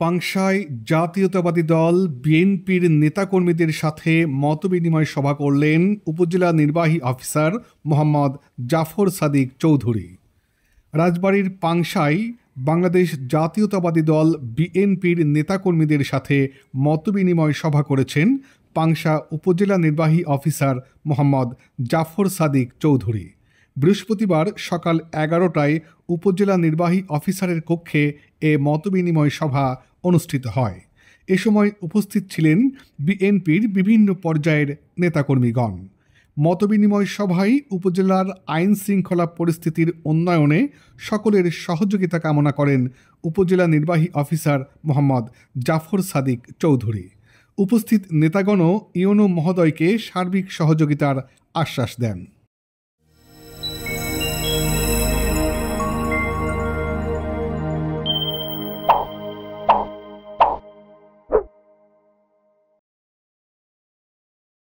পাংশায় জাতীয়তাবাদী দল বিএনপির নেতাকর্মীদের সাথে মতবিনিময় সভা করলেন উপজেলা নির্বাহী অফিসার মোহাম্মদ জাফর সাদিক চৌধুরী। রাজবাড়ীর পাংশায় বাংলাদেশ জাতীয়তাবাদী দল বিএনপির নেতাকর্মীদের সাথে মতবিনিময় সভা করেছেন পাংশা উপজেলা নির্বাহী অফিসার মোহাম্মদ জাফর সাদিক চৌধুরী। বৃহস্পতিবার সকাল 11টায় উপজেলা নির্বাহী অফিসারের কক্ষে এ মতবিনিময় সভা অনুষ্ঠিত হয়। এ সময় উপস্থিত ছিলেন বিএনপির বিভিন্ন পর্যায়ের নেতাকর্মীগণ। মতবিনিময় সভায় উপজেলার আইন শৃঙ্খলা পরিস্থিতির উন্নয়নে সকলের সহযোগিতা কামনা করেন উপজেলা নির্বাহী অফিসার মোহাম্মদ জাফর সাদিক চৌধুরী। উপস্থিত নেতাগণও ইউনো মহোদয়কে সার্বিক সহযোগিতার আশ্বাস দেন।